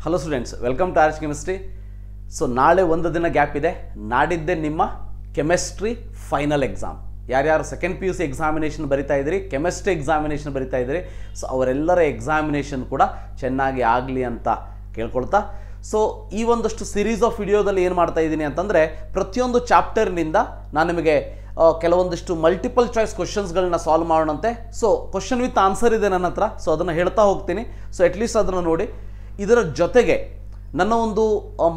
Hello students, welcome to RH chemistry. So ನಾಳೆ ಒಂದು ದಿನ ಗ್ಯಾಪ್ ಇದೆ. ನಾಡಿದ್ದೆ ನಿಮ್ಮ ಕೆಮಿಸ್ಟ್ರಿ ಫೈನಲ್ ಎಕ್ಸಾಮ್. ಯಾರ್ಯಾರು ಸೆಕೆಂಡ್ PUC ಎಕ್ಸಾಮಿನೇಷನ್ ಬರಿತಾ ಇದ್ದೀರಿ, ಕೆಮಿಸ್ಟ್ರಿ ಎಕ್ಸಾಮಿನೇಷನ್ ಬರಿತಾ ಇದ್ದೀರಿ, ಸೊ ಅವರೆಲ್ಲರ ಎಕ್ಸಾಮಿನೇಷನ್ ಕೂಡ ಚೆನ್ನಾಗಿ ಆಗಲಿ ಅಂತ ಕೇಳ್ಕೊಳ್ತಾ, ಸೊ ಈ ಒಂದಷ್ಟು ಸೀರೀಸ್ ಆಫ್ ವಿಡಿಯೋದಲ್ಲಿ ಏನು ಮಾಡ್ತಾ ಇದ್ದೀನಿ ಅಂತಂದರೆ, ಪ್ರತಿಯೊಂದು ಚಾಪ್ಟರ್ನಿಂದ ನಾನು ನಿಮಗೆ ಕೆಲವೊಂದಿಷ್ಟು ಮಲ್ಟಿಪಲ್ ಚಾಯ್ಸ್ ಕ್ವಶನ್ಸ್ಗಳನ್ನ ಸಾಲ್ವ್ ಮಾಡೋಣಂತೆ. ಸೊ ಕ್ವಶನ್ ವಿತ್ ಆನ್ಸರ್ ಇದೆ ನನ್ನ ಹತ್ರ, ಸೊ ಅದನ್ನು ಹೇಳ್ತಾ ಹೋಗ್ತೀನಿ. ಸೊ ಅಟ್ಲೀಸ್ಟ್ ಅದನ್ನು ನೋಡಿ. ಇದರ ಜೊತೆಗೆ ನನ್ನ ಒಂದು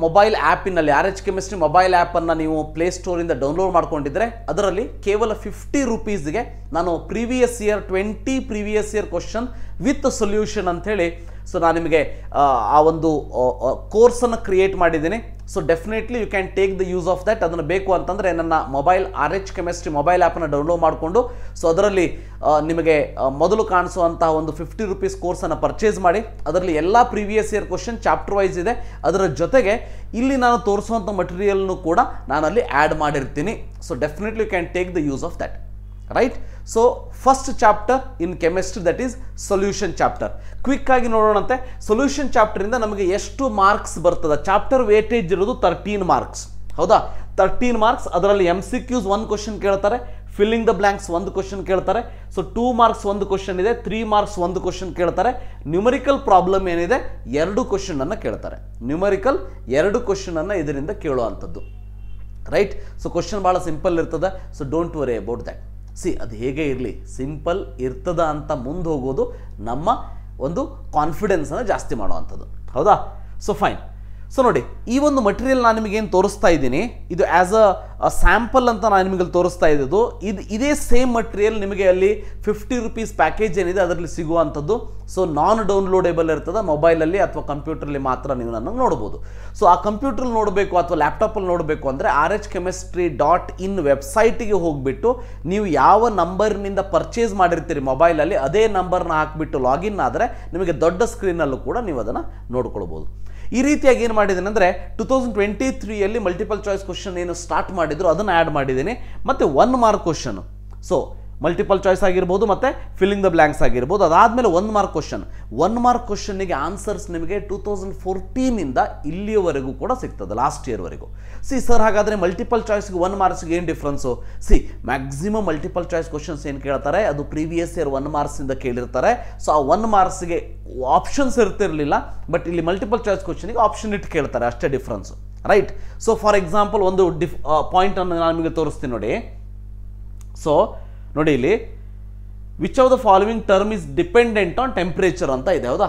ಮೊಬೈಲ್ ಆ್ಯಪಿನಲ್ಲಿ RH ಕೆಮಿಸ್ಟ್ರಿ ಮೊಬೈಲ್ ಆ್ಯಪನ್ನು ನೀವು ಪ್ಲೇಸ್ಟೋರಿಂದ ಡೌನ್ಲೋಡ್ ಮಾಡ್ಕೊಂಡಿದ್ರೆ ಅದರಲ್ಲಿ ಕೇವಲ 50 ರೂಪೀಸ್ಗೆ ನಾನು previous year question with solution ಅಂಥೇಳಿ ಸೊ ನಾನು ನಿಮಗೆ ಆ ಒಂದು ಕೋರ್ಸನ್ನು ಕ್ರಿಯೇಟ್ ಮಾಡಿದ್ದೀನಿ. So definitely you can take the use of that. ಅದನ್ನು ಬೇಕು ಅಂತಂದರೆ ನನ್ನ ಮೊಬೈಲ್ RH ಕೆಮಿಸ್ಟ್ರಿ ಮೊಬೈಲ್ ಆ್ಯಪನ್ನು ಡೌನ್ಲೋಡ್ ಮಾಡಿಕೊಂಡು ಸೊ ಅದರಲ್ಲಿ ನಿಮಗೆ ಮೊದಲು ಕಾಣಿಸುವಂತಹ ಒಂದು 50 ರೂಪೀಸ್ ಕೋರ್ಸನ್ನು ಪರ್ಚೇಸ್ ಮಾಡಿ. ಅದರಲ್ಲಿ ಎಲ್ಲ previous year question chapter wise ಇದೆ. ಅದರ ಜೊತೆಗೆ ಇಲ್ಲಿ ನಾನು ತೋರಿಸುವಂಥ ಮಟೀರಿಯಲ್ನು ಕೂಡ ನಾನಲ್ಲಿ ಆ್ಯಡ್ ಮಾಡಿರ್ತೀನಿ. So definitely you can take the use of that, right. So first chapter in chemistry, that is solution chapter. Quick ಆಗಿ ನೋಡೋಣಂತೆ. ಸೊಲ್ಯೂಷನ್ ಚಾಪ್ಟರಿಂದ ನಮಗೆ ಎಷ್ಟು ಮಾರ್ಕ್ಸ್ ಬರ್ತದೆ? ಚಾಪ್ಟರ್ ವೇಟೇಜ್ ಇರೋದು 13 ಮಾರ್ಕ್ಸ್, ಹೌದಾ? 13 ಮಾರ್ಕ್ಸ್. ಅದರಲ್ಲಿ MCQs 1 ಕ್ವಶನ್ ಕೇಳ್ತಾರೆ, ಫಿಲ್ಲಿಂಗ್ ದ ಬ್ಲ್ಯಾಂಕ್ಸ್ 1 ಕ್ವಶನ್ ಕೇಳ್ತಾರೆ. ಸೊ 2 ಮಾರ್ಕ್ಸ್ 1 ಕ್ವಶನ್ ಇದೆ, 3 ಮಾರ್ಕ್ಸ್ 1 ಕ್ವಶನ್ ಕೇಳ್ತಾರೆ. ನ್ಯೂಮರಿಕಲ್ ಪ್ರಾಬ್ಲಮ್ ಏನಿದೆ 2 ಕ್ವಶನ್ ಅನ್ನು ಕೇಳ್ತಾರೆ. ನ್ಯೂಮರಿಕಲ್ 2 ಕ್ವಶನ್ ಅನ್ನು ಇದರಿಂದ ಕೇಳುವಂಥದ್ದು, ರೈಟ್. ಸೊ ಕ್ವಶನ್ ಭಾಳ ಸಿಂಪಲ್ ಇರ್ತದೆ. So don't worry about that. ಅದು ಹೇಗೆ ಇರಲಿ, ಸಿಂಪಲ್ ಇರ್ತದ ಅಂತ ಮುಂದೆ ಹೋಗೋದು ನಮ್ಮ ಒಂದು ಕಾನ್ಫಿಡೆನ್ಸನ್ನು ಜಾಸ್ತಿ ಮಾಡುವಂಥದ್ದು, ಹೌದಾ? So fine. ಸೊ ನೋಡಿ, ಈ ಒಂದು ಮಟೀರಿಯಲ್ ನಾನು ನಿಮಗೇನು ತೋರಿಸ್ತಾ ಇದ್ದೀನಿ, ಇದು ಆ್ಯಸ್ ಅ ಸ್ಯಾಂಪಲ್ ಅಂತ ನಾನು ನಿಮಗೆ ತೋರಿಸ್ತಾ ಇದ್ದು. ಇದೇ ಸೇಮ್ ಮಟೀರಿಯಲ್ ನಿಮಗೆ ಅಲ್ಲಿ 50 ರೂಪೀಸ್ ಪ್ಯಾಕೇಜ್ ಏನಿದೆ ಅದರಲ್ಲಿ ಸಿಗುವಂಥದ್ದು. ಸೊ ನಾನ್ ಡೌನ್ಲೋಡೇಬಲ್ ಇರ್ತದೆ. ಮೊಬೈಲಲ್ಲಿ ಅಥವಾ ಕಂಪ್ಯೂಟ್ರಲ್ಲಿ ಮಾತ್ರ ನೀವು ನನಗೆ ನೋಡ್ಬೋದು. ಸೊ ಆ ಕಂಪ್ಯೂಟ್ರಲ್ಲಿ ನೋಡಬೇಕು ಅಥವಾ ಲ್ಯಾಪ್ಟಾಪಲ್ಲಿ ನೋಡಬೇಕು ಅಂದರೆ rhchemistry.in ವೆಬ್ಸೈಟಿಗೆ ಹೋಗಿಬಿಟ್ಟು ನೀವು ಯಾವ ನಂಬರ್ನಿಂದ ಪರ್ಚೇಸ್ ಮಾಡಿರ್ತೀರಿ ಮೊಬೈಲಲ್ಲಿ, ಅದೇ ನಂಬರ್ನ ಹಾಕಿಬಿಟ್ಟು ಲಾಗಿನ್ ಆದರೆ ನಿಮಗೆ ದೊಡ್ಡ ಸ್ಕ್ರೀನಲ್ಲೂ ಕೂಡ ನೀವು ಅದನ್ನು ನೋಡ್ಕೊಳ್ಬೋದು. ಈ ರೀತಿಯಾಗಿ ಏನು ಮಾಡಿದ್ದೀನಿ ಅಂದರೆ 2023ಯಲ್ಲಿ ಮಲ್ಟಿಪಲ್ ಚಾಯ್ಸ್ ಕ್ವಶನ್ ಏನು ಸ್ಟಾರ್ಟ್ ಮಾಡಿದ್ರು ಅದನ್ನು ಆ್ಯಡ್ ಮಾಡಿದ್ದೀನಿ. ಮತ್ತು 1 mark question, so multiple choice ಆಗಿರ್ಬೋದು ಮತ್ತು ಫಿಲ್ಲಿಂಗ್ ದ ಬ್ಲ್ಯಾಂಕ್ಸ್ ಆಗಿರ್ಬೋದು. ಅದಾದಮೇಲೆ 1 ಮಾರ್ಕ್ ಕ್ವಶನ್. 1 ಮಾರ್ಕ್ ಕ್ವಶನ್ನಿಗೆ ಆನ್ಸರ್ಸ್ ನಿಮಗೆ 2014ಇಂದ ಇಲ್ಲಿಯವರೆಗೂ ಕೂಡ ಸಿಗ್ತದೆ, ಲಾಸ್ಟ್ ಇಯರ್ವರೆಗೂ. ಸರ್ ಹಾಗಾದರೆ ಮಲ್ಟಿಪಲ್ ಚಾಯ್ಸ್ಗೆ 1 ಮಾರ್ಕ್ಸ್ಗೆ ಏನು difference? Maximum multiple choice questions ಏನು ಕೇಳ್ತಾರೆ ಅದು ಪ್ರೀವಿಯಸ್ ಇಯರ್ 1 ಮಾರ್ಕ್ಸಿಂದ ಕೇಳಿರ್ತಾರೆ. ಸೊ ಆ 1 ಮಾರ್ಕ್ಸ್ಗೆ ಆಪ್ಷನ್ಸ್ ಇರ್ತಿರಲಿಲ್ಲ, ಬಟ್ ಇಲ್ಲಿ ಮಲ್ಟಿಪಲ್ ಚಾಯ್ಸ್ ಕ್ವಶನಿಗೆ ಆಪ್ಷನ್ ಇಟ್ಟು ಕೇಳ್ತಾರೆ, ಅಷ್ಟೇ difference, right. So for example ಒಂದು ಪಾಯಿಂಟನ್ನು ನಾನು ನಿಮಗೆ ತೋರಿಸ್ತೀನಿ ನೋಡಿ. ಸೊ ನೋಡಿ ಇಲ್ಲಿ, which of the following term is dependent on temperature ಅಂತ ಇದೆ, ಹೌದಾ?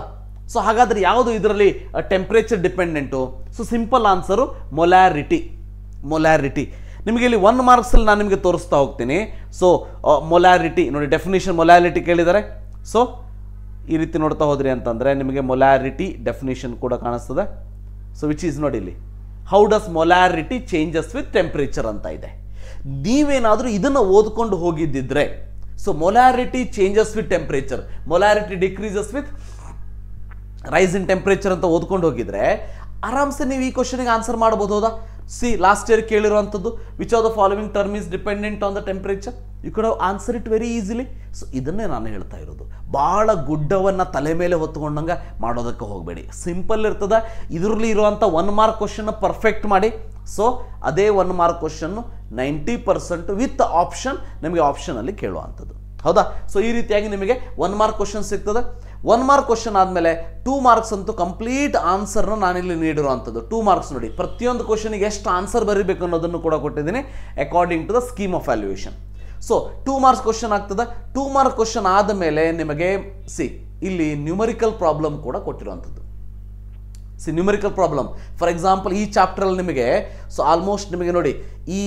ಸೊ ಹಾಗಾದರೆ ಯಾವುದು ಇದರಲ್ಲಿ temperature dependent? So simple answer molarity. ನಿಮಗೆ ಇಲ್ಲಿ 1 ಮಾರ್ಕ್ಸಲ್ಲಿ ನಾನು ನಿಮಗೆ ತೋರಿಸ್ತಾ ಹೋಗ್ತೀನಿ. ಸೊ ಮೊಲ್ಯಾರಿಟಿ ನೋಡಿ, ಡೆಫಿನಿಷನ್ ಮೊಲ್ಯಾರಿಟಿ ಕೇಳಿದ್ದಾರೆ. ಸೊ ಈ ರೀತಿ ನೋಡ್ತಾ ಹೋದ್ರಿ ಅಂತಂದರೆ ನಿಮಗೆ ಮೊಲ್ಯಾರಿಟಿ ಡೆಫಿನಿಷನ್ ಕೂಡ ಕಾಣಿಸ್ತದೆ. ಸೊ ವಿಚ್ ಈಸ್ ನೋಡಿ ಇಲ್ಲಿ, how does molarity changes with temperature ಅಂತ ಇದೆ. ನೀವೇನಾದರೂ ಇದನ್ನು ಓದ್ಕೊಂಡು ಹೋಗಿದ್ದಿದ್ರೆ, so molarity changes with temperature, molarity decreases with rise in temperature ಅಂತ ಓದ್ಕೊಂಡು ಹೋಗಿದ್ರೆ ಆರಾಮ್ಸೆ ನೀವು ಈ ಕ್ವಶನಿಗೆ ಆನ್ಸರ್ ಮಾಡ್ಬೋದು, ಹೌದಾ? ಲಾಸ್ಟ್ ಇಯರ್ ಕೇಳಿರುವಂಥದ್ದು, which of the following term is dependent on the temperature, you could have answer it very easily. So ಇದನ್ನೇ ನಾನು ಹೇಳ್ತಾ ಇರೋದು. ಭಾಳ ಗುಡ್ಡವನ್ನು ತಲೆ ಮೇಲೆ ಹೊತ್ಕೊಂಡಂಗೆ ಮಾಡೋದಕ್ಕೆ ಹೋಗಬೇಡಿ. ಸಿಂಪಲ್ ಇರ್ತದೆ. ಇದರಲ್ಲಿ ಇರುವಂಥ 1 ಮಾರ್ಕ್ ಕ್ವಶನ್ನ ಪರ್ಫೆಕ್ಟ್ ಮಾಡಿ. ಸೊ ಅದೇ 1 ಮಾರ್ಕ್ ಕ್ವಶನ್ನು 90% ವಿತ್ ಆಪ್ಷನ್ ನಿಮಗೆ ಆಪ್ಷನಲ್ಲಿ ಕೇಳುವಂಥದ್ದು, ಹೌದಾ? ಸೊ ಈ ರೀತಿಯಾಗಿ ನಿಮಗೆ 1 ಮಾರ್ಕ್ ಕ್ವಶನ್ ಸಿಗ್ತದೆ. 1 ಮಾರ್ಕ್ ಕ್ವಶನ್ ಆದಮೇಲೆ 2 ಮಾರ್ಕ್ಸ್ ಅಂತೂ ಕಂಪ್ಲೀಟ್ ಆನ್ಸರ್ನ ನಾನಿಲ್ಲಿ ನೀಡಿರುವಂಥದ್ದು. 2 ಮಾರ್ಕ್ಸ್ ನೋಡಿ, ಪ್ರತಿಯೊಂದು ಕ್ವಶನಿಗೆ ಎಷ್ಟು ಆನ್ಸರ್ ಬರೀಬೇಕು ಅನ್ನೋದನ್ನು ಕೂಡ ಕೊಟ್ಟಿದ್ದೀನಿ according to the scheme of valuation. So 2 marks question ಆಗ್ತದೆ. 2 ಮಾರ್ಕ್ ಕ್ವಶನ್ ಆದಮೇಲೆ ನಿಮಗೆ ಇಲ್ಲಿ ನ್ಯೂಮರಿಕಲ್ ಪ್ರಾಬ್ಲಮ್ ಕೂಡ ಕೊಟ್ಟಿರುವಂಥದ್ದು. ನ್ಯೂಮರಿಕಲ್ ಪ್ರಾಬ್ಲಮ್ ಫಾರ್ ಎಕ್ಸಾಂಪಲ್ ಈ ಚಾಪ್ಟರಲ್ಲಿ ನಿಮಗೆ ಸೊ ಆಲ್ಮೋಸ್ಟ್ ನಿಮಗೆ ನೋಡಿ ಈ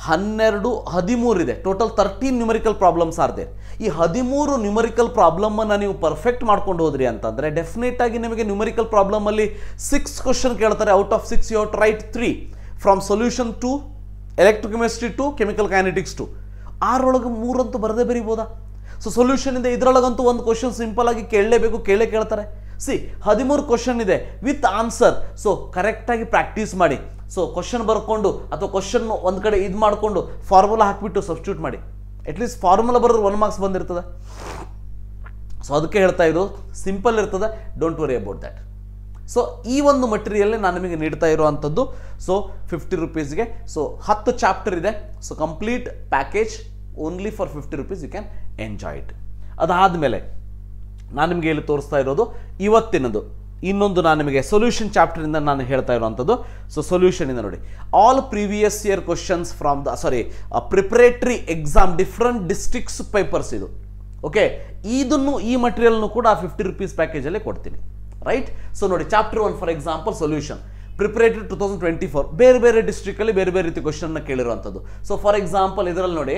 13 ಇದೆ. Total 13 numerical problems are there. ಈ 13 ನ್ಯೂಮರಿಕಲ್ ಪ್ರಾಬ್ಲಮನ್ನು ನೀವು ಪರ್ಫೆಕ್ಟ್ ಮಾಡ್ಕೊಂಡು ಹೋದ್ರಿ ಅಂತಂದರೆ ಡೆಫಿನೆಟ್ ಆಗಿ ನಿಮಗೆ ನ್ಯೂಮರಿಕಲ್ ಪ್ರಾಬ್ಲಮಲ್ಲಿ 6 ಕ್ವಶನ್ ಕೇಳ್ತಾರೆ. Out of 6 you have to write 3 from solution to electrochemistry to chemical kinetics too. 6 ಒಳಗೆ 3 ಅಂತೂ ಬರದೇ ಬರೀಬೋದಾ? ಸೊ ಸೊಲ್ಯೂಷನಿಂದ ಇದರೊಳಗಂತೂ ಒಂದು ಕ್ವಶನ್ ಸಿಂಪಲ್ ಆಗಿ ಕೇಳಲೇಬೇಕು, ಕೇಳ್ತಾರೆ. 13 ಕ್ವಶನ್ ಇದೆ ವಿತ್ ಆನ್ಸರ್. ಸೊ ಕರೆಕ್ಟಾಗಿ ಪ್ರಾಕ್ಟೀಸ್ ಮಾಡಿ. ಸೊ ಕ್ವಶನ್ ಬರ್ಕೊಂಡು ಅಥವಾ ಕ್ವಶನ್ ಒಂದು ಕಡೆ ಇದು ಮಾಡಿಕೊಂಡು ಫಾರ್ಮುಲಾ ಹಾಕಿಬಿಟ್ಟು ಸಬ್ಸ್ಟಿಟ್ಯೂಟ್ ಮಾಡಿ. ಅಟ್ಲೀಸ್ಟ್ ಫಾರ್ಮುಲಾ ಬರೋದು 1 ಮಾರ್ಕ್ಸ್ ಬಂದಿರ್ತದೆ. ಸೊ ಅದಕ್ಕೆ ಹೇಳ್ತಾ ಇರೋದು, ಸಿಂಪಲ್ ಇರ್ತದೆ, don't worry about that. So ಈ ಒಂದು ಮಟೀರಿಯಲ್ ನಾನು ನಿಮಗೆ ನೀಡ್ತಾ ಇರುವಂಥದ್ದು. ಸೊ 50 ರೂಪೀಸ್ಗೆ. ಸೊ 10 ಚಾಪ್ಟರ್ ಇದೆ. So complete package only for 50 rupees, you can enjoy it. ಅದಾದಮೇಲೆ ನಾನು ನಿಮಗೆ ಇಲ್ಲಿ ತೋರಿಸ್ತಾ ಇರೋದು ಇವತ್ತಿನದು ಇನ್ನೊಂದು, ನಾನು ನಿಮಗೆ ಸೊಲ್ಯೂಷನ್ ಚಾಪ್ಟರಿಂದ ನಾನು ಹೇಳ್ತಾ ಇರುವಂಥದ್ದು. ಸೊ ಸೊಲ್ಯೂಷನ್ ಇಂದ ನೋಡಿ, all previous year questions from the preparatory exam different districts papers ಇದು. ಓಕೆ, ಇದನ್ನು ಈ ಮಟೀರಿಯಲ್ನು ಕೂಡ 50 ರೂಪೀಸ್ ಪ್ಯಾಕೇಜಲ್ಲೇ ಕೊಡ್ತೀನಿ, ರೈಟ್. ಸೊ ನೋಡಿ, chapter 1 for example solution preparatory 2024, ಬೇರೆ ಬೇರೆ ಡಿಸ್ಟ್ರಿಕ್ಟಲ್ಲಿ ಬೇರೆ ಬೇರೆ ರೀತಿ ಕ್ವಶನ್ನ ಕೇಳಿರುವಂಥದ್ದು. ಸೊ ಫಾರ್ ಎಕ್ಸಾಂಪಲ್ ಇದರಲ್ಲಿ ನೋಡಿ,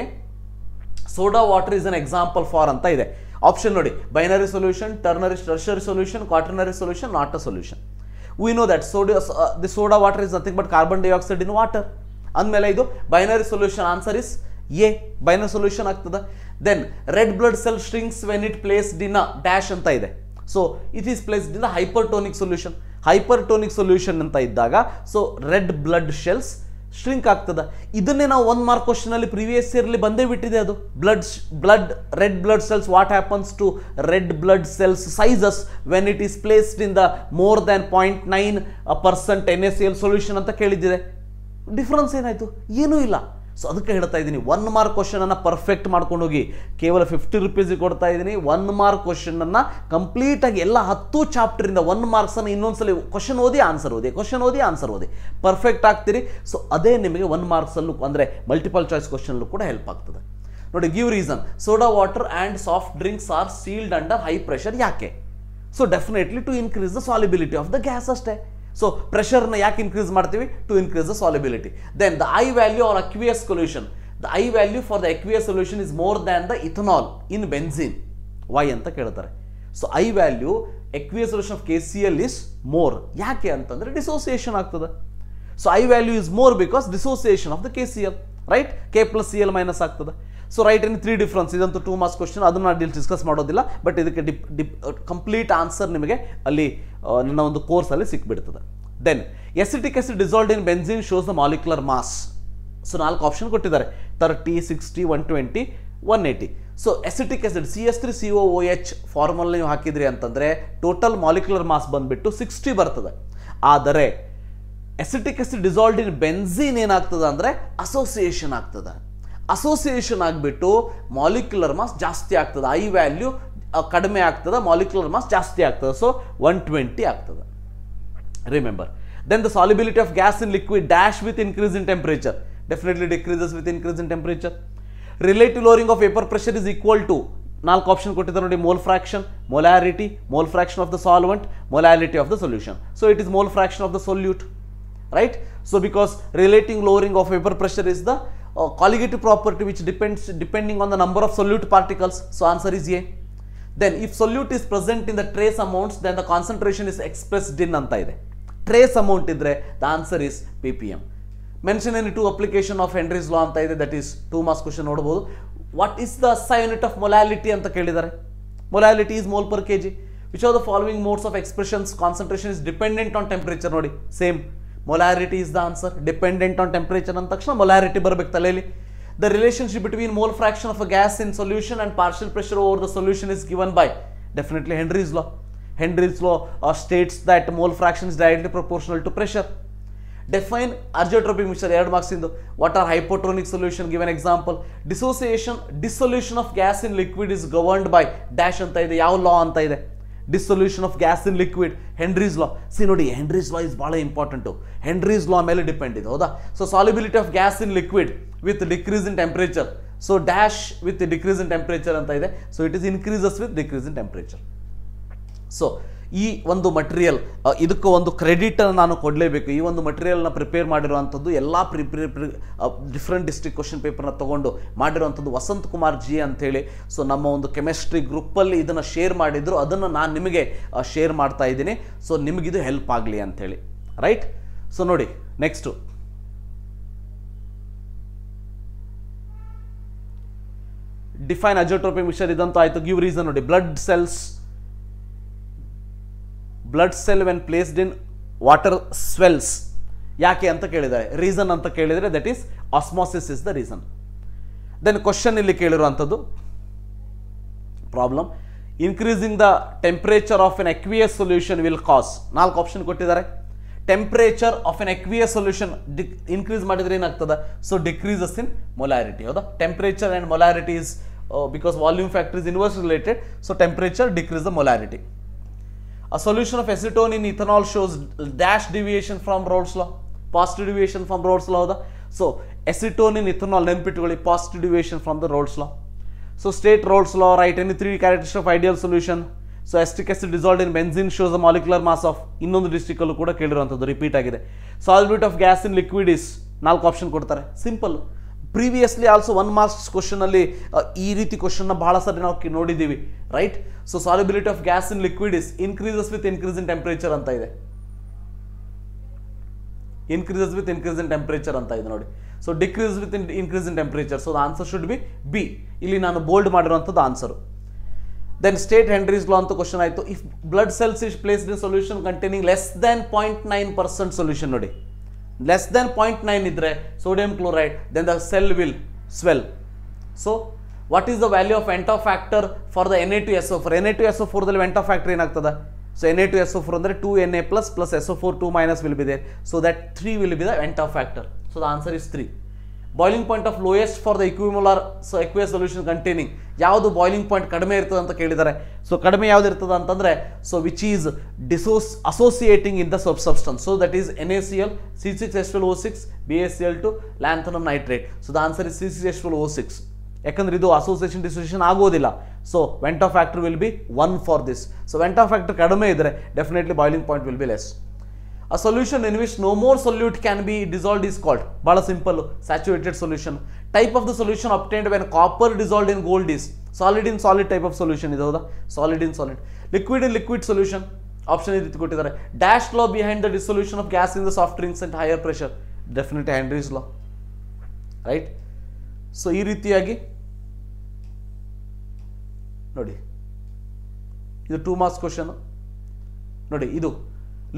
soda water is an example for ಅಂತ ಇದೆ. ಆಪ್ಷನ್ ನೋಡಿ, binary solution, tertiary solution, quaternary solution, not a solution. We know that the soda water is nothing but carbon dioxide in water. ಅಂದಮೇಲೆ ಇದು binary solution, answer is A, binary solution ಆಗ್ತದೆ. Then red blood cell shrinks when it placed in a dash ಅಂತ ಇದೆ. So it is placed in the hypertonic solution. Hypertonic solution ಅಂತ ಇದ್ದಾಗ so red blood cells shrink ಆಗ್ತದೆ. ಇದನ್ನೇ ನಾವು 1 mark question ಅಲ್ಲಿ previous yearly ಬಂದೇ ಬಿಟ್ಟಿದೆ. ಅದು red blood cells, what happens to red blood cells sizes when it is placed in the more than 0.9% NaCl solution ಅಂತ ಕೇಳಿದ್ದಿದೆ. ಡಿಫ್ರೆನ್ಸ್ ಏನಾಯ್ತು? ಏನೂ ಇಲ್ಲ. ಸೊ ಅದಕ್ಕೆ ಹೇಳ್ತಾ ಇದ್ದೀನಿ, 1 ಮಾರ್ಕ್ ಕ್ವಶನ್ ಅನ್ನ ಪರ್ಫೆಕ್ಟ್ ಮಾಡ್ಕೊಂಡು ಹೋಗಿ. ಕೇವಲ 50 ರೂಪೀಸ್ಗೆ ಕೊಡ್ತಾ ಇದ್ದೀನಿ. 1 ಮಾರ್ಕ್ ಕ್ವಶನ್ ಅನ್ನ ಕಂಪ್ಲೀಟ್ ಆಗಿ ಎಲ್ಲ 10 ಚಾಪ್ಟರ್ ಇಂದ 1 ಮಾರ್ಕ್ಸ್ ಅನ್ನು ಇನ್ನೊಂದ್ಸಲಿ ಕ್ವಶನ್ ಓದಿ ಆನ್ಸರ್ ಓದಿ, ಕ್ವಶನ್ ಓದಿ ಆನ್ಸರ್ ಓದಿ, ಪರ್ಫೆಕ್ಟ್ ಆಗ್ತೀರಿ. ಸೊ ಅದೇ ನಿಮಗೆ 1 ಮಾರ್ಕ್ಸ್ ಅಲ್ಲೂ ಅಂದ್ರೆ ಮಲ್ಟಿಪಲ್ ಚಾಯ್ಸ್ ಕ್ವಶನ್ ಕೂಡ ಹೆಲ್ಪ್ ಆಗ್ತದೆ. ನೋಡಿ, give reason. Soda water and soft drinks are sealed under high pressure. ಯಾಕೆ? So definitely to increase the solubility of the gas ಅಷ್ಟೇ. ಸೊ ಪ್ರೆಷರ್ನ ಯಾಕೆ ಇನ್ಕ್ರೀಸ್ ಮಾಡ್ತೀವಿ? To increase the solubility. Then the I value are aqueous solution. The I value for the aqueous solution is more than the ethanol in benzene. Why ಅಂತ ಕೇಳ್ತಾರೆ. So i value aqueous solution of KCl is more. ಯಾಕೆ ಅಂತಂದ್ರೆ dissociation ಆಗ್ತದೆ. So i value is more because dissociation of the KCl, right. K+Cl minus ಆಗ್ತದೆ. So right in 3 difference. ಇದಂತೂ 2 marks question, ಅದನ್ನ ನಾನು discuss ಮಾಡೋದಿಲ್ಲ. ಬಟ್ ಇದಕ್ಕೆ complete answer ನಿಮಗೆ ಅಲ್ಲಿ ನನ್ನ ಒಂದು ಕೋರ್ಸಲ್ಲಿ ಸಿಕ್ಬಿಡ್ತದೆ. Then acetic acid dissolved in benzene shows the molecular mass. So 4 option ಕೊಟ್ಟಿದ್ದಾರೆ, 30, 60, 120, 180. So acetic acid CH3COOH formula ನೀವು ಹಾಕಿದ್ರಿ ಅಂತಂದ್ರೆ ಟೋಟಲ್ ಮಾಲಿಕ್ಯುಲರ್ ಮಾಸ್ ಬಂದ್ಬಿಟ್ಟು 60 ಬರ್ತದೆ. ಆದರೆ acetic acid dissolved in benzene ಏನಾಗ್ತದೆ ಅಂದ್ರೆ ಅಸೋಸಿಯೇಷನ್ ಆಗ್ತದೆ. ಅಸೋಸಿಯೇಷನ್ ಆಗಿಬಿಟ್ಟು ಮಾಲಿಕ್ಯುಲರ್ ಮಾಸ್ ಜಾಸ್ತಿ ಆಗ್ತದೆ. ಐ ವ್ಯಾಲ್ಯೂ ಕಡಿಮೆ ಆಗ್ತದೆ, ಮಾಲಿಕ್ಯುಲರ್ ಮಾಸ್ ಜಾಸ್ತಿ ಆಗ್ತದೆ. ಸೊ 120 ಆಗ್ತದೆ. Remember. Then the solubility of gas in liquid dash with increase in temperature definitely decreases with increase in temperature. Relative lowering of vapor pressure is equal to 4 option ಕೊಟ್ಟಿದ್ದಾರೆ ನೋಡಿ, mole fraction, molarity, mole fraction of the solvent, molarity of the solution. So it is mole fraction of the solute, right? So because relative lowering of vapor pressure is the colligative property which depending on the number of solute particles. So answer is A. Then if solute is present in the trace amounts, then the concentration is expressed in anta ide. Trace amount idre the answer is ppm. Mention any 2 application of Henry's law anta ide, that is 2 marks question nodabodu. What is the SI unit of molality anta kelidare? Molality is mole per kg. Which of the following modes of expressions concentration is dependent on temperature? Nodi same, molarity is the answer. Dependent on temperature anta takshana molarity barbeku taleli. The relationship between mole fraction of a gas in solution and partial pressure over the solution is given by definitely Henry's law. Henry's law states that mole fraction is directly proportional to pressure. Define azeotropic mixture, 2 marks indu. What are hypotonic solution? Give an example. Dissolution of gas in liquid is governed by dash anta ide. Yav law anta ide? Dissolution of gas in liquid, Henry's law. See nodi, Henry's law is bhala important. Henry's law mele depend ide, hoda. So solubility of gas in liquid with decrease in temperature. So dash with the decrease in temperature anta ide. So it is increases with decrease in temperature. So ಈ ಒಂದು material ಇದಕ್ಕೆ ಒಂದು credit ನಾನು ಕೊಡಲೇಬೇಕು. ಈ ಒಂದು ಮಟೀರಿಯಲ್ನ prepare ಮಾಡಿರುವಂಥದ್ದು ಎಲ್ಲ ಡಿಫ್ರೆಂಟ್ ಡಿಸ್ಟ್ರಿಕ್ಟ್ ಕ್ವಶನ್ ಪೇಪರ್ನ ತೊಗೊಂಡು ಮಾಡಿರುವಂಥದ್ದು ವಸಂತ್ ಕುಮಾರ್ ಜಿ ಅಂಥೇಳಿ. ಸೊ ನಮ್ಮ ಒಂದು ಕೆಮಿಸ್ಟ್ರಿ ಗ್ರೂಪಲ್ಲಿ ಇದನ್ನು ಶೇರ್ ಮಾಡಿದ್ರು, ಅದನ್ನು ನಾನು ನಿಮಗೆ ಶೇರ್ ಮಾಡ್ತಾ ಇದ್ದೀನಿ. ಸೊ ನಿಮಗಿದು ಹೆಲ್ಪ್ ಆಗಲಿ ಅಂಥೇಳಿ, ರೈಟ್? ಸೊ ನೋಡಿ, ನೆಕ್ಸ್ಟು ಡಿಫೈನ್ ಅಜೋಟ್ರೋಪಿಕ್ ಮಿಕ್ಸ್ಚರ್. ಇದಂತೂ ಆಯಿತು. ಗಿವ್ ರೀಸನ್ ನೋಡಿ, blood cell when placed in water swells. ಯಾಕೆ ಅಂತ ಕೇಳಿದ್ದಾರೆ, ರೀಸನ್ ಅಂತ ಕೇಳಿದರೆ that is osmosis is the reason. Then question ಇಲ್ಲಿ ಕೇಳಿರುವಂಥದ್ದು problem, increasing the temperature of an aqueous solution will cause, 4 option ಕೊಟ್ಟಿದ್ದಾರೆ. Temperature of an aqueous solution increase ಮಾಡಿದ್ರೆ ಏನಾಗ್ತದೆ, ಸೊ ಡಿಕ್ರೀಸಸ್ ಇನ್ ಮೊಲಾರಿಟಿ. ಹೌದಾ, temperature and molarity is because volume factor is inverse related, so temperature decrease the molarity. A solution of acetone in ethanol shows dash deviation from Rolle's law, positive deviation from Rolle's law. So acetone in ethanol, ನೆನಪಿಟ್ಟುಕೊಳ್ಳಿ, positive deviation from the Rolle's law. So state Rolle's law, write any 3 characteristics of ideal solution. So acetic acid dissolved in benzene shows a molecular mass of, ಇನ್ನೊಂದು district ಅಲ್ಲೂ ಕೂಡ ಕೇಳಿರುವಂಥದ್ದು repeat ಆಗಿದೆ. Solubility of gas in liquid is, 4 option ಕೊಡ್ತಾರೆ, simple. Previously also 1 marks question ಅಲ್ಲಿ ಈ ರೀತಿ question ಬಹಳ ಸರಿ ನಾವು ನೋಡಿದ್ದೀವಿ, right. So solubility of gas in liquid is increases with increase in temperature ಅಂತ ಇದೆ, increases with increase in temperature ಅಂತ ಇದೆ ನೋಡಿ. So decrease with increase in temperature, so the answer should be B. ಇಲ್ಲಿ ನಾನು ಬೋಲ್ಡ್ ಮಾಡಿರುವಂಥದ್ದು answer. Then state Henry's ಲಾ ಅಂತ question ಆಯಿತು. If blood cells is placed in solution containing less than 0.9% solution ನೋಡಿ, less than 0.9 idre sodium chloride, then the cell will swell. So what is the value of Ventov factor for the Na2SO4? Na2SO4 ದಲ್ಲಿ Ventov factor ಏನಾಗ್ತದೆ, so Na2SO4 ಅಂದ್ರೆ 2Na plus SO4 2 minus will be there, so that 3 will be the Ventov factor. So the answer is 3. Boiling point of lowest for the equimolar aqueous solution containing, ಯಾವುದು boiling point ಕಡಿಮೆ ಇರ್ತದೆ ಅಂತ ಕೇಳಿದ್ದಾರೆ. So ಕಡಿಮೆ ಯಾವ್ದು ಇರ್ತದೆ ಅಂತಂದ್ರೆ, so which is associating in the substance, so that is NaCl, C6H12O6, BaCl2, lanthanum nitrate. So the answer is C6H12O6, ಯಾಕಂದ್ರೆ ಇದು ಅಸೋಸಿಯೇಷನ್ ಡಿಸೋಸಿಯೇಷನ್ ಆಗೋದಿಲ್ಲ. So Ventov factor will be 1 for this. So Ventov factor ಕಡಿಮೆ ಇದ್ರೆ definitely boiling point will be less. A solution in which no more solute can be dissolved is called, bada simple, saturated solution. Type of the solution obtained when copper dissolved in gold is solid in solid type of solution is hauda, solid in solid. Liquid in liquid solution, option ee riti kottidare. Dash law behind the dissolution of gas in the soft drinks at higher pressure, definitely Henry's law, right. So ee ರೀತಿಯಾಗಿ ನೋಡಿ, ಇದು 2 marks question ನೋಡಿ. ಇದು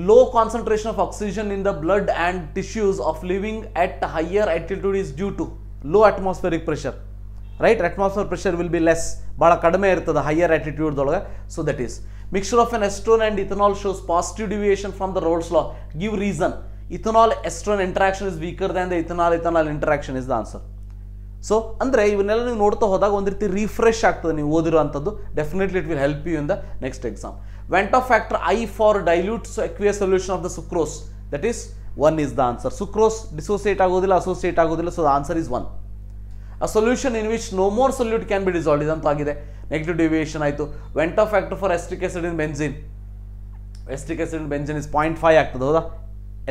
low concentration of oxygen in the blood and tissues of living at higher altitude is due to low atmospheric pressure, right. Atmospheric pressure will be less, bada kadame irtada higher altitude dolaga. So that is mixture of an acetone and ethanol shows positive deviation from the Rolle's law. Give reason. Ethanol acetone interaction is weaker than the ethanol interaction is the answer. So ಅಂದರೆ ಇವನ್ನೆಲ್ಲ ನೀವು ನೋಡ್ತಾ ಹೋದಾಗ ಒಂದು ರೀತಿ refresh ಆಗ್ತದೆ ನೀವು ಓದಿರುವಂಥದ್ದು. Definitely it will help you in the next exam. Ventov factor I for dilute aqueous solution of the sucrose, that is 1 is the answer. Sucrose dissociate ಆಗೋದಿಲ್ಲ, associate ಆಗೋದಿಲ್ಲ, so the answer is 1. A solution in which no more solute can be dissolved, ಇದಂತ ಆಗಿದೆ. Negative deviation ಆಯಿತು. Ventov factor for acetic acid in benzene, acetic acid in benzene is 0.5 ಆಗ್ತದೆ, ಹೌದಾ.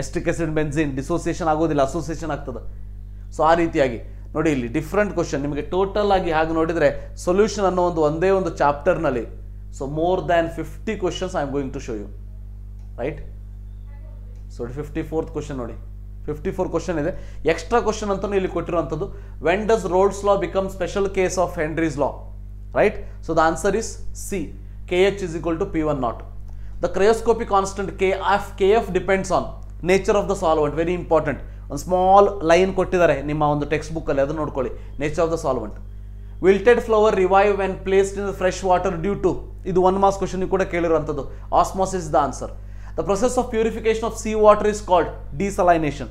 acetic acid in benzene dissociation ಆಗೋದಿಲ್ಲ, association ಆಗ್ತದೆ. So ಆ ರೀತಿಯಾಗಿ ನೋಡಿ, ಇಲ್ಲಿ ಡಿಫ್ರೆಂಟ್ ಕ್ವಶನ್ ನಿಮಗೆ ಟೋಟಲ್ ಆಗಿ ಹಾಗೆ ನೋಡಿದರೆ ಸೊಲ್ಯೂಷನ್ ಅನ್ನೋ ಒಂದೇ ಒಂದು ಚಾಪ್ಟರ್ನಲ್ಲಿ so more than 50 questions I am going to show you, right. So 54th question ನೋಡಿ, 54 ಕ್ವಶನ್ ಇದೆ. ಎಕ್ಸ್ಟ್ರಾ ಕ್ವಶನ್ ಅಂತಲೂ ಇಲ್ಲಿ ಕೊಟ್ಟಿರುವಂಥದ್ದು. When does Raoult's law become special case of Henry's law, right. So the answer is C, KH is equal to P1 naught. The cryoscopic constant KF depends on nature of the solvent, very important. ಒಂದು small line ಕೊಟ್ಟಿದ್ದಾರೆ ನಿಮ್ಮ ಒಂದು text ಬುಕ್ಕಲ್ಲಿ, ಅದನ್ನು ನೋಡ್ಕೊಳ್ಳಿ. Nature of the solvent. Wilted flower revive when placed in fresh water due to, ಇದು 1 marks question ಕೂಡ ಕೇಳಿರುವಂಥದ್ದು. Osmosis the answer. The process of purification of sea water is called desalination.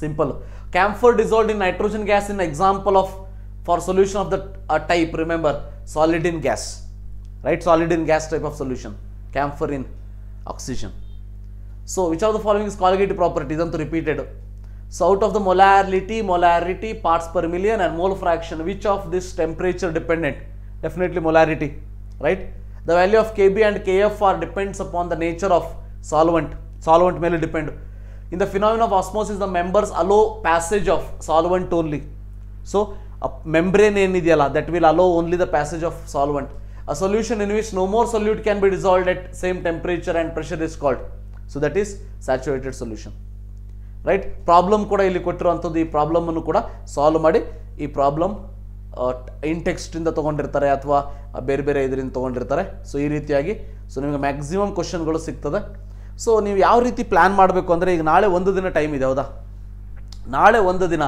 Simple. Camphor dissolved in nitrogen gas in example of for solution of the type, remember, solid in gas, right. Solid in gas type of solution. Camphor in oxygen. So which of the following is colligative property, idantu repeated. So out of the molarity, parts per million and mole fraction, which of this temperature dependent? Definitely molarity, right. The value of Kb and Kf are depends upon the nature of solvent ಮೇಲೆ depend. In the phenomenon of osmosis, the members allow passage of solvent only. So a membrane ಏನಿದೆಯಲ್ಲ, that will allow only the passage of solvent. A solution in which no more solute can be dissolved at same temperature and pressure is called, so that is saturated solution, right. Problem ಕೂಡ ಇಲ್ಲಿ ಕೊಟ್ಟಿರುವಂಥದ್ದು. ಈ problem ಅನ್ನು ಕೂಡ solve ಮಾಡಿ, ಈ problem in text ಇಂದ ತಗೊಂಡಿರ್ತಾರೆ ಅಥವಾ ಬೇರೆ ಬೇರೆ ಇದರಿಂದ ತಗೊಂಡಿರ್ತಾರೆ. ಸೊ ಈ ರೀತಿಯಾಗಿ ಸೊ ನಿಮಗೆ ಮ್ಯಾಕ್ಸಿಮಮ್ ಕ್ವಶನ್ಗಳು ಸಿಗ್ತದೆ. ಸೊ ನೀವು ಯಾವ ರೀತಿ ಪ್ಲಾನ್ ಮಾಡಬೇಕು ಅಂದರೆ, ಈಗ ನಾಳೆ ಒಂದು ದಿನ ಟೈಮ್ ಇದೆ, ಹೌದಾ. ನಾಳೆ ಒಂದು ದಿನ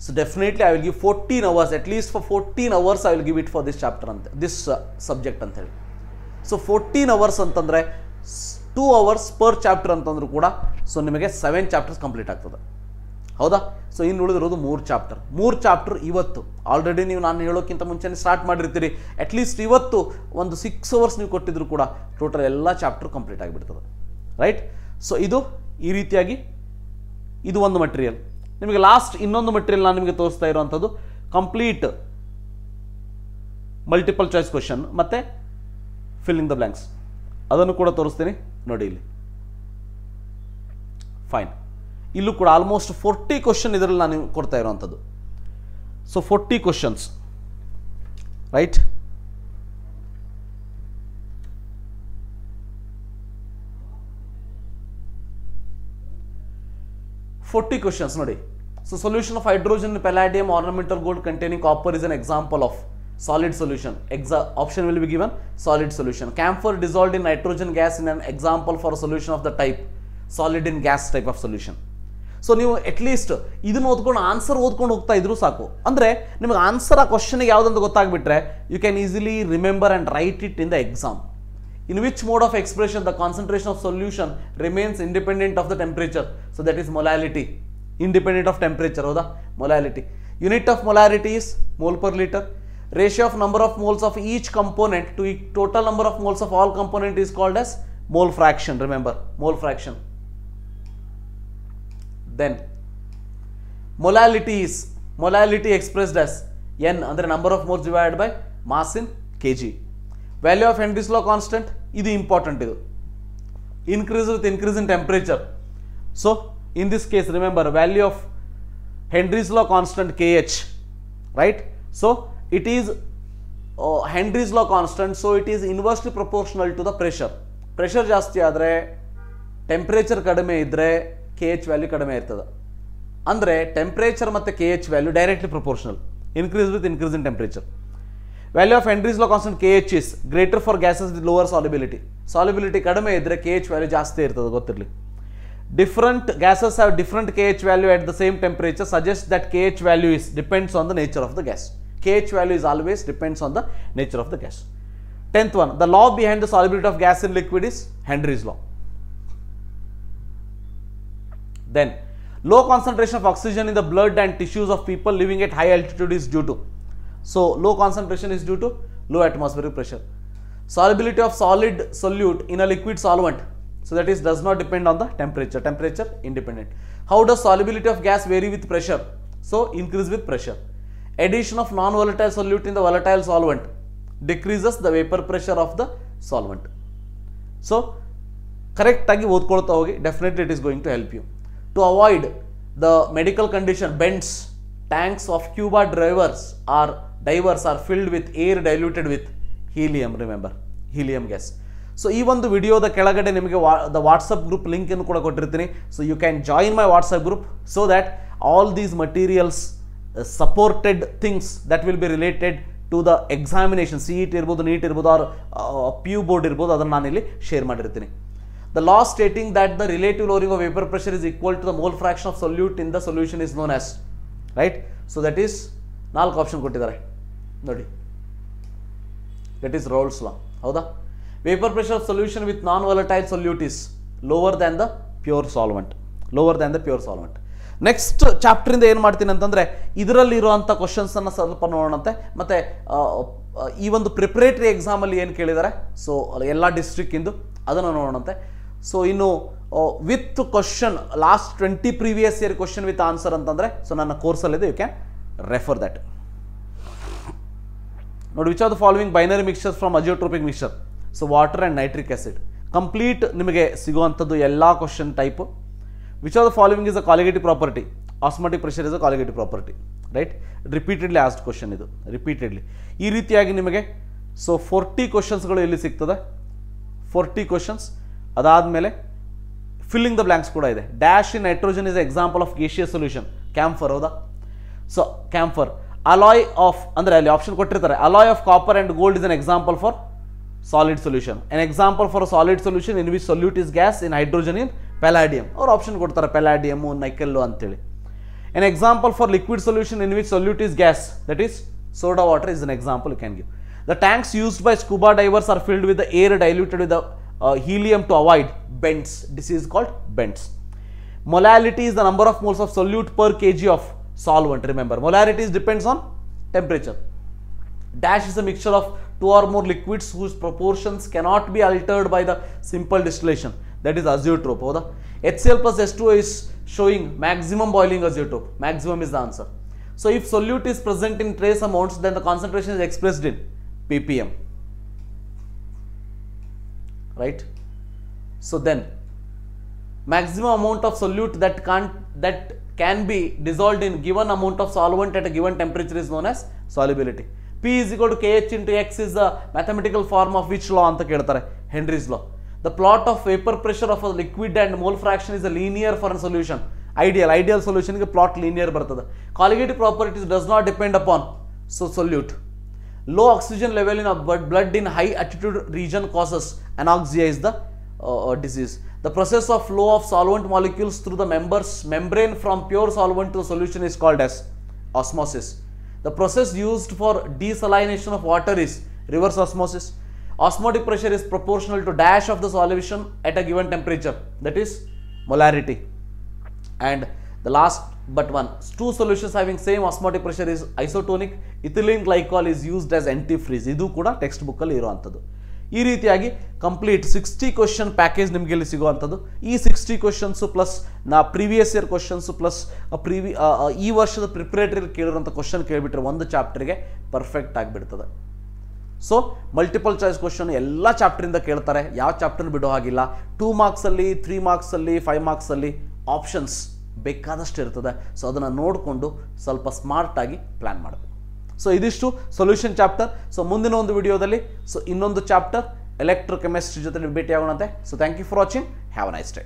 So definitely I will give 14 hours, at least for 14 hours I will give it for this chapter ante, this subject anta heli. So 14 hours ಅಂತಂದ್ರೆ 2 hours per chapter ಅಂತಂದ್ರೂ ಕೂಡ ಸೊ ನಿಮಗೆ 7 ಚಾಪ್ಟರ್ಸ್ ಕಂಪ್ಲೀಟ್ ಆಗ್ತದೆ, ಹೌದಾ? ಸೊ ಇನ್ನು ಉಳಿದಿರೋದು 3 chapter ಇವತ್ತು already ನೀವು ನಾನು ಹೇಳೋಕ್ಕಿಂತ ಮುಂಚೆನೇ ಸ್ಟಾರ್ಟ್ ಮಾಡಿರ್ತೀರಿ. ಅಟ್ಲೀಸ್ಟ್ ಇವತ್ತು ಒಂದು 6 hours ನೀವು ಕೊಟ್ಟಿದ್ರು ಕೂಡ ಟೋಟಲ್ ಎಲ್ಲ ಚಾಪ್ಟರ್ ಕಂಪ್ಲೀಟ್ ಆಗಿಬಿಡ್ತದೆ, ರೈಟ್? ಸೊ ಇದು ಈ ರೀತಿಯಾಗಿ ಇದು ಒಂದು ಮಟೀರಿಯಲ್. ನಿಮಗೆ ಲಾಸ್ಟ್ ಇನ್ನೊಂದು ಮಟೀರಿಯಲ್ ನಾನು ನಿಮಗೆ ತೋರಿಸ್ತಾ ಇರುವಂಥದ್ದು ಕಂಪ್ಲೀಟ್ ಮಲ್ಟಿಪಲ್ ಚಾಯ್ಸ್ ಕ್ವಶನ್ ಮತ್ತು ಫಿಲ್ಲಿಂಗ್ ದ ಬ್ಲ್ಯಾಂಕ್ಸ್, ಅದನ್ನು ಕೂಡ ತೋರಿಸ್ತೀನಿ ನೋಡಿ ಇಲ್ಲಿ. ಫೈನ್, ಇಲ್ಲೂ ಕೂಡ ಆಲ್ಮೋಸ್ಟ್ 40 ಕ್ವಶನ್ ಇದರಲ್ಲಿ ನಾನು ಕೊಡ್ತಾ ಇರುವಂಥದ್ದು. So 40 questions, right? questions ನೋಡಿ. So solution of hydrogen in palladium ornamental gold containing copper is an example of solid solution. Option will be given solid solution. Camphor dissolved in nitrogen gas in an example for a solution of the type solid in gas type of solution. So ನೀವು at least ಇದನ್ನು ಓದ್ಕೊಂಡು answer ಓದ್ಕೊಂಡು ಹೋಗ್ತಾ ಇದ್ರು ಸಾಕು. ಅಂದರೆ ನಿಮಗೆ answer ಆ ಕ್ವಶನ್ಗೆ ಯಾವುದಂತ ಗೊತ್ತಾಗ್ಬಿಟ್ರೆ you can easily remember and write it in the exam. In which mode of expression the concentration of solution remains independent of the temperature? So that is molality. Independent of temperature, howda? Molality. Unit of molarity is mole per liter. Ratio of number of moles of each component to total number of moles of all component is called as mole fraction. Remember, mole fraction. Then molality expressed as n andre number of moles divided by mass in kg. Value of Henry's law constant, ಇದು important, ಇದು increase with increase in temperature. So in this case remember value of Henry's law constant kh, right? So it is Henry's law constant, so it is inversely proportional to the pressure. Pressure ಜಾಸ್ತಿ ಆದರೆ temperature ಕಡಿಮೆ ಇದ್ದರೆ kh value ಕಡಿಮೆ ಇರ್ತದೆ. ಅಂದರೆ temperature ಮತ್ತು kh value directly proportional, increase with increase in temperature. Value of Henry's law constant kh is greater for gases with lower solubility. Solubility ಕಡಿಮೆ ಇದ್ದರೆ kh ವ್ಯಾಲ್ಯೂ ಜಾಸ್ತಿ ಇರ್ತದೆ, ಗೊತ್ತಿರಲಿ. Different gases have different kh value at the same temperature suggests that kh value is depends on the nature of the gas. Kh value is always depends on the nature of the gas. 10th one, the law behind the solubility of gas in liquid is Henry's law. Then low concentration of oxygen in the blood and tissues of people living at high altitude is due to. So low concentration is due to low atmospheric pressure. Solubility of solid solute in a liquid solvent, so that is does not depend on the temperature, temperature independent. How does solubility of gas vary with pressure? So increase with pressure. Addition of non-volatile solute in the volatile solvent decreases the vapor pressure of the solvent. So correct agi ಓದ್ಕೊಳ್ತಾ ಹೋಗಿ, definitely it is going to help you. To avoid the medical condition bends, tanks of Cuba divers are filled with air diluted with helium. Remember, helium gas. So ಈ ಒಂದು ವಿಡಿಯೋದ ಕೆಳಗಡೆ ನಿಮಗೆ the WhatsApp group link ಅನ್ನು ಕೂಡ ಕೊಟ್ಟಿರ್ತೀನಿ. So you can join my WhatsApp group so that all these materials supported things that will be related to the examination, CET ಇರ್ಬೋದು, NEET ಇರ್ಬೋದು, or PU board ಇರ್ಬೋದು, ಅದನ್ನು ನಾನು ಇಲ್ಲಿ ಶೇರ್ ಮಾಡಿರ್ತೀನಿ. The law stating that the relative lowering of vapor pressure is equal to the mole fraction of solute in the solution is known as, right? So that is 4 option ಕೊಟ್ಟಿದ್ದಾರೆ ನೋಡಿ. That is Raoult's law, ಹೌದಾ? Vapor pressure of solution with non-volatile solute is lower than the pure solvent. Next chapter ಇಂದ ಏನು ಮಾಡ್ತೀನಿ ಅಂತಂದರೆ ಇದರಲ್ಲಿ ಇರುವಂಥ ಕ್ವಶನ್ಸನ್ನು ಸ್ವಲ್ಪ ನೋಡೋಣಂತೆ. ಮತ್ತು ಈ ಒಂದು ಪ್ರಿಪರೇಟರಿ ಎಕ್ಸಾಮಲ್ಲಿ ಏನು ಕೇಳಿದ್ದಾರೆ, ಸೊ ಎಲ್ಲ ಡಿಸ್ಟ್ರಿಕ್ಕಿಂದು ಅದನ್ನು ನೋಡೋಣಂತೆ. ಸೊ ಇನ್ನು with question last 20 previous year question with answer ಅಂತಂದರೆ ಸೊ ನನ್ನ ಕೋರ್ಸಲ್ಲಿದೆ, ಯು ಕ್ಯಾನ್ ರೆಫರ್ ದಟ್. ನೋಡಿ, which are the following binary mixtures from azeotropic mixture? So water and nitric acid complete ನಿಮಗೆ ಸಿಗುವಂಥದ್ದು ಎಲ್ಲ question type. Which are the following is a colligative property? Osmotic pressure is a colligative property, right? Repeatedly asked question ಇದು, repeatedly ಈ ರೀತಿಯಾಗಿ ನಿಮಗೆ. So 40 ಕ್ವಶನ್ಸ್ಗಳು ಇಲ್ಲಿ ಸಿಗ್ತದೆ, 40 questions. ಅದಾದಮೇಲೆ ಫಿಲ್ಲಿಂಗ್ ದ ಬ್ಲ್ಯಾಂಕ್ಸ್ ಕೂಡ ಇದೆ. Dash in nitrogen is example of gaseous solution. Camphor, ಹೌದಾ? So camphor. ಅಲಾಯ್ ಆಫ್ ಅಂದರೆ ಅಲ್ಲಿ ಆಪ್ಷನ್ ಕೊಟ್ಟಿರ್ತಾರೆ, alloy of copper and gold is an example for solid solution. An example for solid solution in which solute is gas in hydrogen in palladium. ಅವ್ರು option ಕೊಡ್ತಾರೆ, ಪೆಲಾಡಿಯಮು, ನೈಕೆಲ್ಲು ಅಂತೇಳಿ. An example for liquid solution in which solute is gas, that is soda water, is an example you can give. The tanks used by scuba divers are filled with the air diluted with the helium to avoid bends. This is called bends. Molality is the number of moles of solute per kg of solvent. Remember, molarity depends on temperature. Dash is a mixture of two or more liquids whose proportions cannot be altered by the simple distillation. That is azeotrope. HCl plus H2O is showing maximum boiling azeotrope. Maximum is the answer. So if solute is present in trace amounts, then the concentration is expressed in ppm. Right? So then maximum amount of solute that can be dissolved in given amount of solvent at a given temperature is known as solubility. P is equal to Kh into X is the mathematical form of which law anta keltare? Henry's law. The plot of vapor pressure of a liquid and mole fraction is a linear for a solution. Ideal solution ge plot linear bartada. Colligative properties does not depend upon solute. Low oxygen level in blood in high altitude region causes anoxia is the disease. The process of flow of solvent molecules through the membrane from pure solvent to the solution is called as osmosis. The process used for desalination of water is reverse osmosis. Osmotic pressure is proportional to dash of the solution at a given temperature, that is molarity. And the last but one, two solutions having same osmotic pressure is isotonic. Ethylene glycol is used as antifreeze. Idu kuda text book alli iruvanthadu. ಈ ರೀತಿಯಾಗಿ complete 60 question package ನಿಮಗೆ ಇಲ್ಲಿ ಸಿಗುವಂಥದ್ದು. ಈ 60 questions plus previous year questions plus ಈ ವರ್ಷದ preparatory ಕೇಳಿರೋಂಥ question ಕೇಳಿಬಿಟ್ರೆ ಒಂದು ಚಾಪ್ಟರ್ಗೆ ಪರ್ಫೆಕ್ಟ್ ಆಗಿಬಿಡ್ತದೆ. ಸೊ ಮಲ್ಟಿಪಲ್ ಚಾಯ್ಸ್ ಕ್ವಶನ್ ಎಲ್ಲ ಚಾಪ್ಟರಿಂದ ಕೇಳ್ತಾರೆ, ಯಾವ ಚಾಪ್ಟರ್ ಬಿಡೋ ಹಾಗಿಲ್ಲ. 2 ಮಾರ್ಕ್ಸಲ್ಲಿ 3 ಮಾರ್ಕ್ಸಲ್ಲಿ 5 ಮಾರ್ಕ್ಸಲ್ಲಿ ಆಪ್ಷನ್ಸ್ ಬೇಕಾದಷ್ಟು ಇರ್ತದೆ. ಸೊ ಅದನ್ನು ನೋಡಿಕೊಂಡು ಸ್ವಲ್ಪ ಸ್ಮಾರ್ಟಾಗಿ ಪ್ಲ್ಯಾನ್ ಮಾಡಬೇಕು. ಸೊ ಇದಿಷ್ಟು ಸೊಲ್ಯೂಷನ್ ಚಾಪ್ಟರ್. ಸೊ ಮುಂದಿನ ಒಂದು ವಿಡಿಯೋದಲ್ಲಿ ಇನ್ನೊಂದು ಚಾಪ್ಟರ್ ಎಲೆಕ್ಟ್ರೋಕೆಮಿಸ್ಟ್ರಿ ಜೊತೆ ಭೇಟಿ ಆಗೋಣಂತೆ. So thank you for watching. Have a nice day.